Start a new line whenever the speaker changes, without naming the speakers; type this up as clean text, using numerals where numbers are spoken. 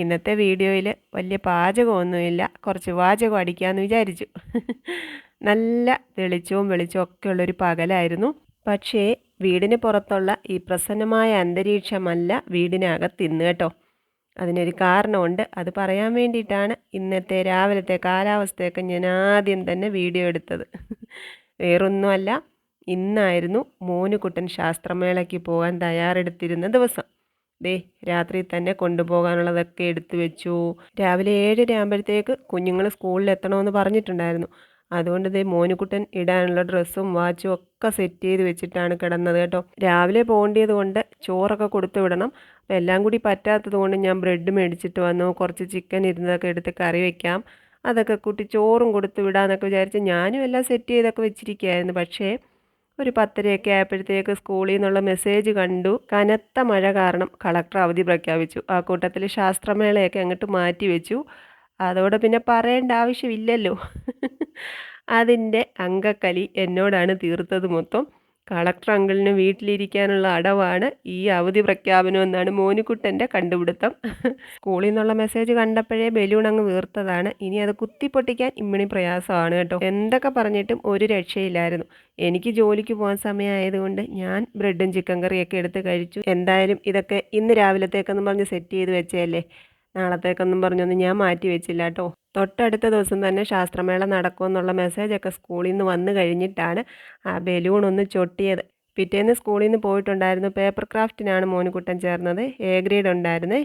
ഇന്നത്തെ വീഡിയോയിൽ വലിയ പാചകമൊന്നുമില്ല, കുറച്ച് വാചകം അടിക്കാമെന്ന് വിചാരിച്ചു. നല്ല തെളിച്ചവും വെളിച്ചവും ഒക്കെ ഉള്ളൊരു പകലായിരുന്നു. പക്ഷേ വീടിന് പുറത്തുള്ള ഈ പ്രസന്നമായ അന്തരീക്ഷമല്ല വീടിനകത്ത് ഇന്ന് കേട്ടോ. അതിനൊരു കാരണമുണ്ട്, അത് പറയാൻ വേണ്ടിയിട്ടാണ് ഇന്നത്തെ രാവിലത്തെ കാലാവസ്ഥയൊക്കെ ഞാൻ ആദ്യം തന്നെ വീഡിയോ എടുത്തത്. വേറൊന്നുമല്ല, ഇന്നായിരുന്നു മോനുകുട്ടൻ ശാസ്ത്രമേളയ്ക്ക് പോകാൻ തയ്യാറെടുത്തിരുന്ന ദിവസം. ദേ രാത്രി തന്നെ കൊണ്ടുപോകാനുള്ളതൊക്കെ എടുത്തു വെച്ചു. രാവിലെ 7:30 ആകുമ്പോഴത്തേക്ക് കുഞ്ഞുങ്ങൾ സ്കൂളിൽ എത്തണമെന്ന് പറഞ്ഞിട്ടുണ്ടായിരുന്നു. അതുകൊണ്ട് ദേ മോനുകുട്ടൻ ഇടാനുള്ള ഡ്രസ്സും വാച്ചും ഒക്കെ സെറ്റ് ചെയ്ത് വെച്ചിട്ടാണ് കിടന്നത് കേട്ടോ. രാവിലെ പോകേണ്ടത് കൊണ്ട് ചോറൊക്കെ കൊടുത്തു വിടണം. അപ്പം എല്ലാം കൂടി പറ്റാത്തത് കൊണ്ട് ഞാൻ ബ്രെഡ് മേടിച്ചിട്ട് വന്നു. കുറച്ച് ചിക്കൻ ഇരുന്നതൊക്കെ എടുത്ത് കറി വയ്ക്കാം, അതൊക്കെ കൂട്ടി ചോറും കൊടുത്തു വിടാമെന്നൊക്കെ വിചാരിച്ച് ഞാനും എല്ലാം സെറ്റ് ചെയ്തൊക്കെ വെച്ചിരിക്കുകയായിരുന്നു. പക്ഷേ ഒരു 10:30 ആയപ്പോഴത്തേക്ക് സ്കൂളിൽ നിന്നുള്ള മെസ്സേജ് കണ്ടു. കനത്ത മഴ കാരണം കളക്ടർ അവധി പ്രഖ്യാപിച്ചു. ആ കൂട്ടത്തിൽ ശാസ്ത്രമേളയൊക്കെ അങ്ങോട്ട് മാറ്റി വെച്ചു. അതോടെ പിന്നെ പറയേണ്ട ആവശ്യമില്ലല്ലോ. അതിൻ്റെ അങ്കക്കലി എന്നോടാണ് തീർത്തത് മൊത്തം. കളക്ടർ അങ്കിളിന് വീട്ടിലിരിക്കാനുള്ള അടവാണ് ഈ അവധി പ്രഖ്യാപനം എന്നാണ് മോനുകുട്ടൻ്റെ കണ്ടുപിടുത്തം. സ്കൂളിൽ നിന്നുള്ള മെസ്സേജ് കണ്ടപ്പോഴേ ബലൂൺ അങ്ങ് വീർത്തതാണ്. ഇനി അത് കുത്തിപ്പൊട്ടിക്കാൻ ഇമ്മിണി പ്രയാസമാണ് കേട്ടോ. എന്തൊക്കെ പറഞ്ഞിട്ടും ഒരു രക്ഷയില്ലായിരുന്നു. എനിക്ക് ജോലിക്ക് പോകാൻ സമയമായതുകൊണ്ട് ഞാൻ ബ്രെഡും ചിക്കൻ കറിയൊക്കെ എടുത്ത് കഴിച്ചു. എന്തായാലും ഇതൊക്കെ ഇന്ന് രാവിലത്തേക്കെന്ന് പറഞ്ഞ് സെറ്റ് ചെയ്ത് വെച്ചതല്ലേ, നാളത്തേക്കൊന്നും പറഞ്ഞൊന്നും ഞാൻ മാറ്റി വെച്ചില്ല കേട്ടോ. തൊട്ടടുത്ത ദിവസം തന്നെ ശാസ്ത്രമേള നടക്കുമെന്നുള്ള മെസ്സേജൊക്കെ സ്കൂളിൽ നിന്ന് വന്നു കഴിഞ്ഞിട്ടാണ് ആ ബലൂൺ ഒന്ന് ചൊട്ടിയത്. പിറ്റേന്ന് സ്കൂളിൽ നിന്ന് പോയിട്ടുണ്ടായിരുന്നു. പേപ്പർ ക്രാഫ്റ്റിനാണ് മോനുകുട്ടൻ ചേർന്നത്. എ ഗ്രേഡ് ഉണ്ടായിരുന്നേ.